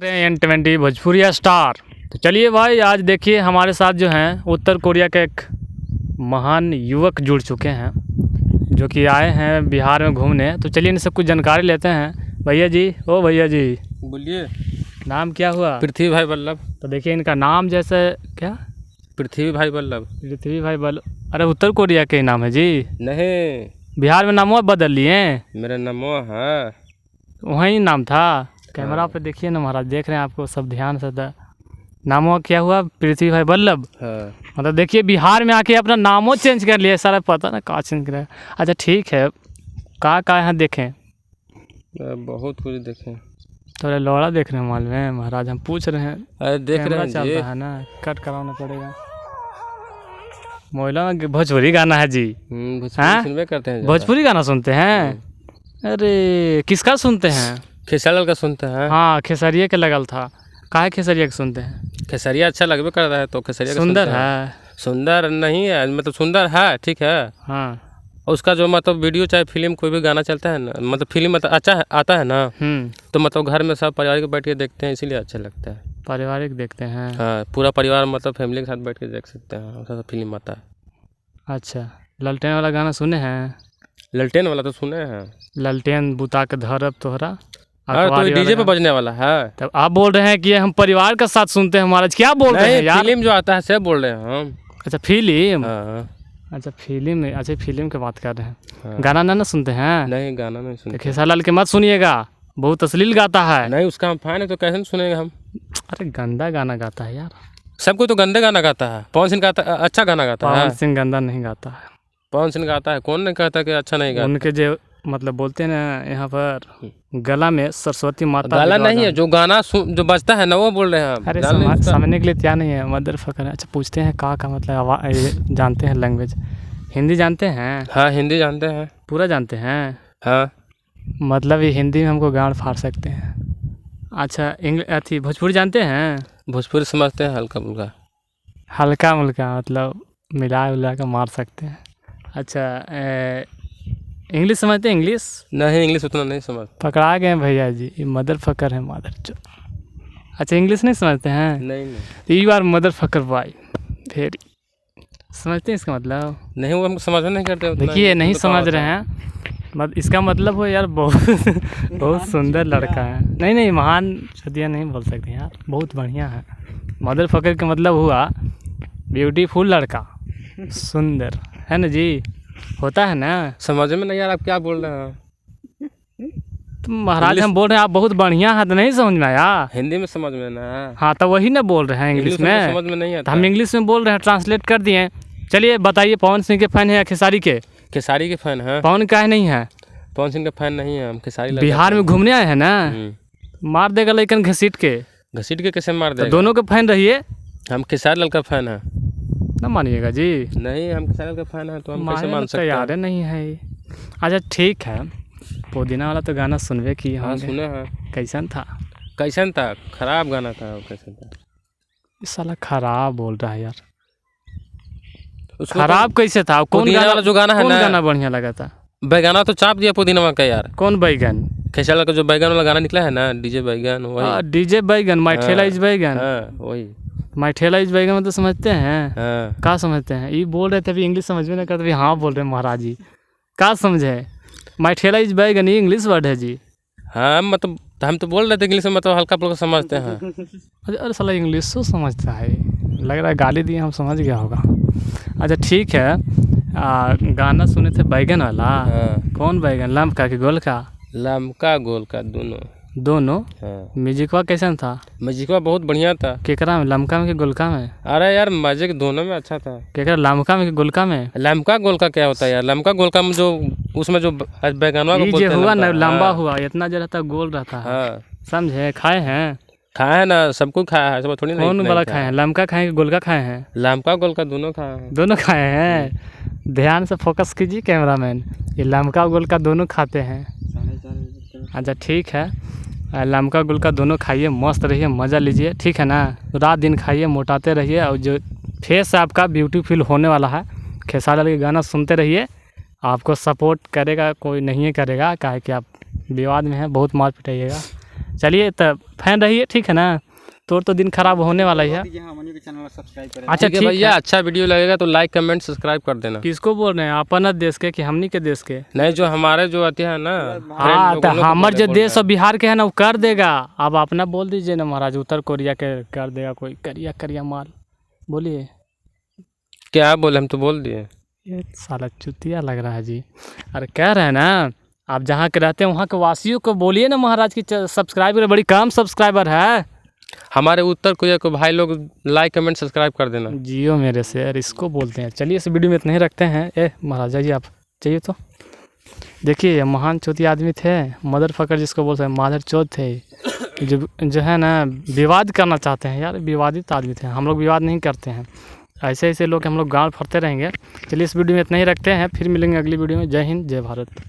N20 भोजपुरिया star. तो चलिए भाई, आज देखिए हमारे साथ जो हैं उत्तर कोरिया के एक महान युवक जुड़ चुके हैं जो कि आए हैं बिहार में घूमने। तो चलिए इनसे कुछ जानकारी लेते हैं। भैया जी, ओ भैया जी, बोलिए। नाम क्या हुआ? पृथ्वी भाई वल्लभ। तो देखिए इनका नाम जैसे क्या? पृथ्वी भाई वल्लभ। पृथ्वी भाई वल्लभ। अरे उत्तर कोरिया के ही नाम है जी? नहीं, बिहार में नाम बदल लिए? मेरा नामो है। वहीं नाम था। कैमरा पे देखिए ना महाराज, देख रहे हैं आपको सब ध्यान से। नामो क्या हुआ? पृथ्वी भाई वल्लभ। हाँ। मतलब देखिए बिहार में आके अपना नामो चेंज कर लिया। सारा पता ना कहाँ चेंज करा। अच्छा ठीक है, कहाँ यहाँ देखें? बहुत कुछ देखे। थोड़ा लौड़ा देख रहे हैं माल में महाराज, हम पूछ रहे हैं। अरे देख रहे हैं चल जी। रहा है ना, कट कराना पड़ेगा। मोहल्ला में भोजपुरी गाना है जी? भोजपुरी सुनबे करते हैं। भोजपुरी गाना सुनते हैं? अरे किसका सुनते हैं? खेसारी का सुनते हैं। हाँ, खेसारिया के लगल था। काहे खेसारिया के सुनते हैं? खेसारिया अच्छा लगबे करता है तो खेसारिया का सुंदर सुनते हैं। है? सुंदर नहीं है, मतलब सुंदर है, ठीक है। हाँ। उसका जो मतलब वीडियो चाहे फिल्म कोई भी गाना चलता है ना, मतलब फिल्म मतलब अच्छा है, आता है ना, तो मतलब घर में सब परिवार के बैठ के देखते हैं, इसीलिए अच्छा लगता है। पारिवारिक देखते हैं? हाँ, पूरा परिवार मतलब फैमिली के साथ बैठ के देख सकते हैं, ऐसा फिल्म आता है। अच्छा, ललटेन वाला गाना सुने हैं? ललटेन वाला तो सुने हैं। ललटेन बुता के धरब तोहरा। हाँ, तो डीजे पे बजने वाला है। तब आप बोल रहे हैं कि हम परिवार के साथ सुनते हैं महाराज, क्या बोल रहे हैं यार? फिल्म जो आता है सब बोल रहे हैं हम। अच्छा फिल्म। हाँ। अच्छा फिल्म में, अच्छा फिल्म की बात कर रहे हैं। हाँ। गाना ना सुनते हैं? नहीं, गाना नहीं सुनते। खेसारी लाल के मत सुनिएगा, बहुत अश्लील गाता है। नहीं, उसका हम फैन है तो कैसे सुनेंगे हम? अरे गंदा गाना गाता है यार। सबको तो गंदे गाना गाता है। पवन सिंह गाता अच्छा गाना गाता है। पवन सिंह गंदा नहीं गाता है। पवन सिंह गाता है, कौन नहीं कहता कि अच्छा नहीं गाता? उनके जो मतलब बोलते हैं ना यहाँ पर, गला में सरस्वती माता। गला नहीं है, जो गाना जो बजता है ना वो बोल रहे हैं हम। अरे समझने के लिए क्या नहीं है, मदर फकर। अच्छा पूछते हैं का मतलब जानते हैं लैंग्वेज? हिंदी जानते हैं? हाँ, हिंदी जानते हैं। पूरा जानते हैं? हाँ। मतलब ये हिंदी में हमको गाड़ फाड़ सकते हैं। अच्छा अथी भोजपुरी जानते हैं? भोजपुरी समझते हैं हल्का फुल्का। हल्का मुल्का मतलब मिला उला कर मार सकते हैं। अच्छा इंग्लिश समझते हैं? इंग्लिश नहीं, इंग्लिश उतना नहीं समझ। पकड़ा गए भैया जी, ये मदर फकर है मदर जो। अच्छा इंग्लिश नहीं समझते हैं? नहीं। You are mother fucker by very. समझते हैं इसका मतलब? नहीं, वो हम समझ नहीं करते। देखिए नहीं समझ रहे हैं, इसका मतलब हो यार बहुत बहुत सुंदर लड़का है। नहीं महान सदिया नहीं बोल सकते यार, बहुत बढ़िया है। मदर फकर का मतलब हुआ ब्यूटीफुल लड़का, सुंदर है ना जी, होता है ना? समझ में नहीं यार, आप क्या बोल रहे हैं? तो महाराज हम बोल रहे हैं आप बहुत बढ़िया है, तो नहीं समझ में आया? हिंदी में समझ में ना। हाँ तो वही ना बोल रहे हैं इंग्लिश में। समझ में नहीं आता। हम इंग्लिश में बोल रहे हैं, ट्रांसलेट कर दिए। चलिए बताइए, पवन सिंह के फैन है या खेसारी के? खेसारी के फैन है। पवन का है नहीं है? पवन सिंह का फैन नहीं है हम, खेसारी। बिहार में घूमने आए हैं ना, मार देगा लेकिन घसीट के। घसीट के कैसे मार देगा? तो दोनों के फैन रहिए। हम खेसारी लाल का फैन है। ना मानिएगा जी। नहीं, हम खेसारी लाल का फैन है तो हम कैसे मान सकते हैं? यार नहीं है। अच्छा ठीक है, पुदीना वाला तो गाना सुनबे किए हाँ, होंगे। सुने हैं। कैसन था? कैसन था? खराब गाना था। कैसन था? इस साला खराब बोल रहा है यार। खराब कैसे था? कौन गाना वाला जो गाना है ना, गाना बढ़िया लगा था? बैगाना तो चाप दिया पुदीना का यार। कौन बैगन? खेसारी लाल का जो बैगन वाला गाना निकला है ना, डीजे बैगन, वही। डीजे बैगन, माय ठेला इज बैगन। वही माय ठेला इज बैगन मतलब समझते हैं? क्या समझते हैं? ये बोल रहे थे अभी, इंग्लिश समझ में नहीं करते। हाँ बोल रहे हैं महाराज जी, क्या समझे? माय ठेला इज बैगन ये इंग्लिश वर्ड है जी। हाँ, मतलब हम तो बोल रहे थे इंग्लिश में, मतलब हल्का फुल्का समझते हैं। अरे साला इंग्लिश तो समझता है, लग रहा है गाली दिए हम समझ गया होगा। अच्छा ठीक है, गाना सुने थे बैगन वाला। कौन बैगन? लम्का के गोल का? लम्का गोल का दोनों। म्यूजिकवा कैसन था? म्यूजिकवा बहुत बढ़िया था। केकरा में, लम्का में कि गोलका में? अरे यार म्यूजिक दोनों में अच्छा था। केकरा, लम्का में कि गोलका में? लम्का गोलका क्या होता है यार? लम्का गोलका में जो उसमें जो बैगनवा को बोलते हैं, हुआ ना लंबा हुआ, इतना जो रहता गोल रहता है। समझे? खाए हैं? खाए हैं ना, सबको खाया है, सब थोड़ी नहीं। कौन वाला खाए हैं? लम्का खाए कि गोलका खाए हैं? लम्का गोलका दोनों खाए हैं। दोनों खाए हैं? ध्यान से फोकस कीजिए कैमरामैन, ये लम्का गोलका दोनों खाते हैं। अच्छा ठीक है, लम्का गुलका दोनों खाइए, मस्त रहिए, मज़ा लीजिए, ठीक है ना? रात दिन खाइए, मोटाते रहिए, और जो फेस आपका ब्यूटीफुल होने वाला है। खेसारी लाल के गाना सुनते रहिए, आपको सपोर्ट करेगा कोई नहीं करेगा, काहे कि आप विवाद में हैं, बहुत मार पिटाइएगा। चलिए तब फैन रहिए, ठीक है ना। तो दिन खराब होने वाला ही है। अच्छा ठीक है भैया, अच्छा वीडियो लगेगा तो लाइक कमेंट सब्सक्राइब कर देना। किसको बोल रहे हैं, अपना देश के कि हमनी के देश के? नहीं, जो हमारे जो आते हैं ना, हाँ तो हमार जो देश और बिहार के है ना वो कर देगा। अब अपना बोल दीजिए ना महाराज, उत्तर कोरिया के कर देगा कोई करिया करिया माल। बोलिए क्या बोले, हम तो बोल दिए। ये साला चुतिया लग रहा है जी। अरे कह रहे हैं ना, आप जहाँ के रहते हैं वहाँ के वासियों को बोलिए ना महाराज की सब्सक्राइबर बड़ी कम सब्सक्राइबर है। हमारे उत्तर कोरिया को भाई लोग लाइक कमेंट सब्सक्राइब कर देना। जियो मेरे से यार, इसको बोलते हैं। चलिए इस वीडियो में इतना ही रखते हैं। ए महाराजा जी आप चाहिए तो देखिए, महान चौथी आदमी थे, मदर फकर जिसको बोलते हैं, मादर चौथ थे, जो है ना विवाद करना चाहते हैं यार। विवादित आदमी थे, हम लोग विवाद नहीं करते हैं। ऐसे ऐसे लोग हम लोग गाँव फरते रहेंगे। चलिए इस वीडियो में इतना ही रखते हैं, फिर मिलेंगे अगली वीडियो में। जय हिंद जय भारत।